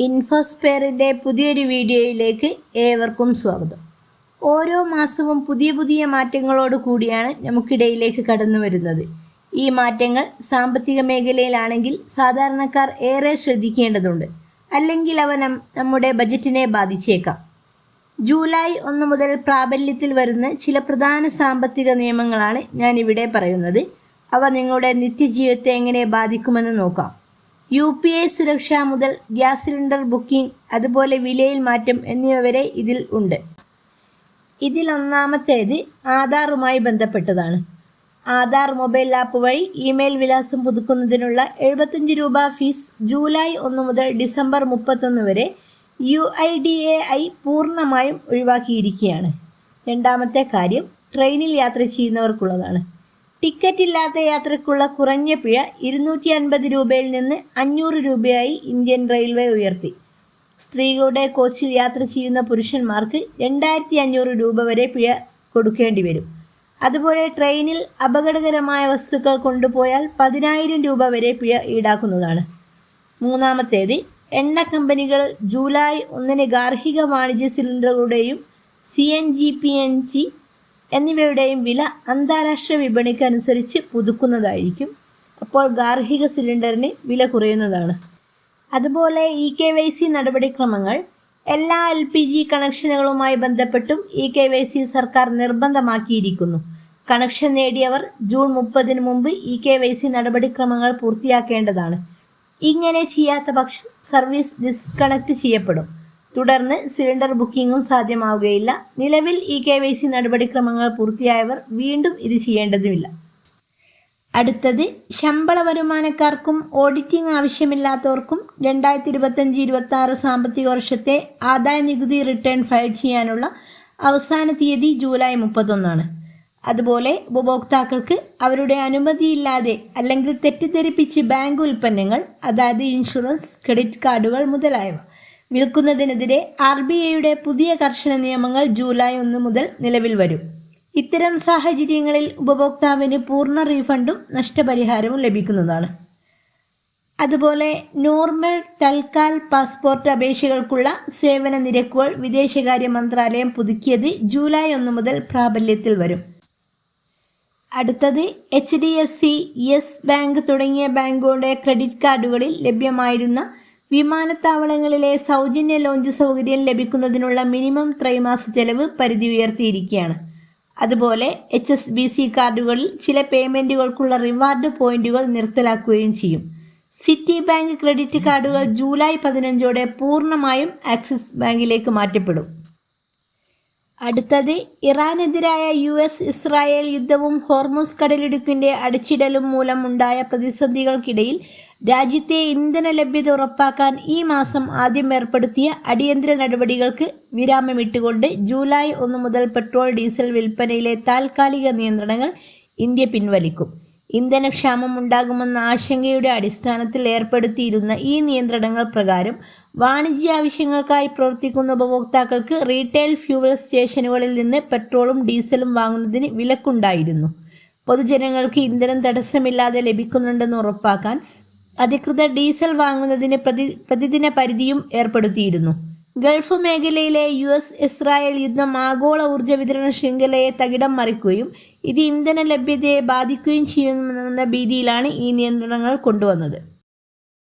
ഇൻഫോസ്ഫെയറിൻ്റെ പുതിയൊരു വീഡിയോയിലേക്ക് ഏവർക്കും സ്വാഗതം. ഓരോ മാസവും പുതിയ പുതിയ മാറ്റങ്ങളോട് കൂടിയാണ് നമുക്കിടയിലേക്ക് കടന്നു വരുന്നത്. ഈ മാറ്റങ്ങൾ സാമ്പത്തിക മേഖലയിലാണെങ്കിൽ സാധാരണക്കാർ ഏറെ ശ്രദ്ധിക്കേണ്ടതുണ്ട്. അല്ലെങ്കിൽ അവ നമ്മുടെ ബജറ്റിനെ ബാധിച്ചേക്കാം. ജൂലൈ 1 മുതൽ പ്രാബല്യത്തിൽ വരുന്ന ചില പ്രധാന സാമ്പത്തിക നിയമങ്ങളാണ് ഞാനിവിടെ പറയുന്നത്. അവ നിങ്ങളുടെ നിത്യജീവിതത്തെ എങ്ങനെ ബാധിക്കുമെന്ന് നോക്കാം. UPI സുരക്ഷ മുതൽ ഗ്യാസ് സിലിണ്ടർ ബുക്കിംഗ്, അതുപോലെ വിലയിൽ മാറ്റം എന്നിവ വരെ ഇതിൽ ഉണ്ട്. ഇതിൽ ഒന്നാമത്തേത് ആധാറുമായി ബന്ധപ്പെട്ടതാണ്. ആധാർ മൊബൈൽ ആപ്പ് വഴി ഇമെയിൽ വിലാസം പുതുക്കുന്നതിനുള്ള 75 രൂപ ഫീസ് ജൂലൈ 1 മുതൽ ഡിസംബർ 31 വരെ UIDAI പൂർണ്ണമായും ഒഴിവാക്കിയിരിക്കുകയാണ്. രണ്ടാമത്തെ കാര്യം ട്രെയിനിൽ യാത്ര ചെയ്യുന്നവർക്കുള്ളതാണ്. ടിക്കറ്റ് ഇല്ലാത്ത യാത്രയ്ക്കുള്ള കുറഞ്ഞ പിഴ 250 രൂപയിൽ നിന്ന് 500 രൂപയായി ഇന്ത്യൻ റെയിൽവേ ഉയർത്തി. സ്ത്രീകളുടെ കോച്ചിൽ യാത്ര ചെയ്യുന്ന പുരുഷന്മാർക്ക് 2500 രൂപ വരെ പിഴ കൊടുക്കേണ്ടി വരും. അതുപോലെ ട്രെയിനിൽ അപകടകരമായ വസ്തുക്കൾ കൊണ്ടുപോയാൽ 10,000 രൂപ വരെ പിഴ ഈടാക്കുന്നതാണ്. മൂന്നാമത്തേത് എണ്ണ കമ്പനികൾ ജൂലൈ 1 ഗാർഹിക വാണിജ്യ സിലിണ്ടറുകളുടെയും CNG PNG എന്നിവയുടെയും വില അന്താരാഷ്ട്ര വിപണിക്ക് അനുസരിച്ച് പുതുക്കുന്നതായിരിക്കും. അപ്പോൾ ഗാർഹിക സിലിണ്ടറിന് വില കുറയുന്നതാണ്. അതുപോലെ eKYC നടപടിക്രമങ്ങൾ എല്ലാ LPG കണക്ഷനുകളുമായി ബന്ധപ്പെട്ടും eKYC സർക്കാർ നിർബന്ധമാക്കിയിരിക്കുന്നു. കണക്ഷൻ നേടിയവർ ജൂൺ 30 മുമ്പ് eKYC നടപടിക്രമങ്ങൾ പൂർത്തിയാക്കേണ്ടതാണ്. ഇങ്ങനെ ചെയ്യാത്ത പക്ഷം സർവീസ് ഡിസ്കണക്ട് ചെയ്യപ്പെടും. തുടർന്ന് സിലിണ്ടർ ബുക്കിങ്ങും സാധ്യമാവുകയില്ല. നിലവിൽ eKYC നടപടിക്രമങ്ങൾ പൂർത്തിയായവർ വീണ്ടും ഇത് ചെയ്യേണ്ടതുമില്ല. അടുത്തത് ശമ്പള വരുമാനക്കാർക്കും ഓഡിറ്റിംഗ് ആവശ്യമില്ലാത്തവർക്കും 2025-26 സാമ്പത്തിക വർഷത്തെ ആദായ നികുതി റിട്ടേൺ ഫയൽ ചെയ്യാനുള്ള അവസാന തീയതി ജൂലൈ 31 അതുപോലെ ഉപഭോക്താക്കൾക്ക് അവരുടെ അനുമതിയില്ലാതെ അല്ലെങ്കിൽ തെറ്റിദ്ധരിപ്പിച്ച് ബാങ്ക് ഉൽപ്പന്നങ്ങൾ, അതായത് ഇൻഷുറൻസ്, ക്രെഡിറ്റ് കാർഡുകൾ മുതലായവ വിൽക്കുന്നതിനെതിരെ RBIയുടെ പുതിയ കർശന നിയമങ്ങൾ ജൂലൈ 1 മുതൽ നിലവിൽ വരും. ഇത്തരം സാഹചര്യങ്ങളിൽ ഉപഭോക്താവിന് പൂർണ്ണ റീഫണ്ടും നഷ്ടപരിഹാരവും ലഭിക്കുന്നതാണ്. അതുപോലെ നോർമൽ, തൽക്കാൽ പാസ്പോർട്ട് അപേക്ഷകൾക്കുള്ള സേവന നിരക്കുകൾ വിദേശകാര്യ മന്ത്രാലയം പുതുക്കിയത് ജൂലൈ 1 മുതൽ പ്രാബല്യത്തിൽ വരും. അടുത്തത് HDFC, യെസ് ബാങ്ക് തുടങ്ങിയ ബാങ്കുകളുടെ ക്രെഡിറ്റ് കാർഡുകളിൽ ലഭ്യമായിരുന്ന വിമാനത്താവളങ്ങളിലെ സൗജന്യ ലോഞ്ച് സൗകര്യം ലഭിക്കുന്നതിനുള്ള മിനിമം ത്രൈമാസ ചെലവ് പരിധി ഉയർത്തിയിരിക്കുകയാണ്. അതുപോലെ HSBC കാർഡുകളിൽ ചില പേയ്മെൻറ്റുകൾക്കുള്ള റിവാർഡ് പോയിന്റുകൾ നിർത്തലാക്കുകയും ചെയ്യും. സിറ്റി ബാങ്ക് ക്രെഡിറ്റ് കാർഡുകൾ ജൂലൈ 15 പൂർണ്ണമായും ആക്സിസ് ബാങ്കിലേക്ക് മാറ്റപ്പെടും. അടുത്തത് ഇറാനെതിരായ US-ഇസ്രായേൽ യുദ്ധവും ഹോർമുസ് കടലിടുക്കിൻ്റെ അടച്ചിടലും മൂലം ഉണ്ടായ പ്രതിസന്ധികൾക്കിടയിൽ രാജ്യത്തെ ഇന്ധന ലഭ്യത ഉറപ്പാക്കാൻ ഈ മാസം ആദ്യം ഏർപ്പെടുത്തിയ അടിയന്തര നടപടികൾക്ക് വിരാമമിട്ടുകൊണ്ട് ജൂലൈ 1 മുതൽ പെട്രോൾ, ഡീസൽ വിൽപ്പനയിലെ താൽക്കാലിക നിയന്ത്രണങ്ങൾ ഇന്ത്യ പിൻവലിക്കും. ഇന്ധനക്ഷാമം ഉണ്ടാകുമെന്ന ആശങ്കയുടെ അടിസ്ഥാനത്തിൽ ഏർപ്പെടുത്തിയിരുന്ന ഈ നിയന്ത്രണങ്ങൾ പ്രകാരം വാണിജ്യ ആവശ്യങ്ങൾക്കായി പ്രവർത്തിക്കുന്ന ഉപഭോക്താക്കൾക്ക് റീറ്റെയിൽ ഫ്യൂവൽ സ്റ്റേഷനുകളിൽ നിന്ന് പെട്രോളും ഡീസലും വാങ്ങുന്നതിന് വിലക്കുണ്ടായിരുന്നു. പൊതുജനങ്ങൾക്ക് ഇന്ധനം തടസ്സമില്ലാതെ ലഭിക്കുന്നുണ്ടെന്ന് ഉറപ്പാക്കാൻ അധികൃതർ ഡീസൽ വാങ്ങുന്നതിന് പ്രതിദിന പരിധിയും ഏർപ്പെടുത്തിയിരുന്നു. ഗൾഫ് മേഖലയിലെ US-ഇസ്രായേൽ യുദ്ധം ആഗോള ഊർജ്ജ വിതരണ ശൃംഖലയെ തകിടം മറിക്കുകയും ഇത് ഇന്ധന ലഭ്യതയെ ബാധിക്കുകയും ചെയ്യുമെന്ന ഭീതിയിലാണ് ഈ നിയന്ത്രണങ്ങൾ കൊണ്ടുവന്നത്.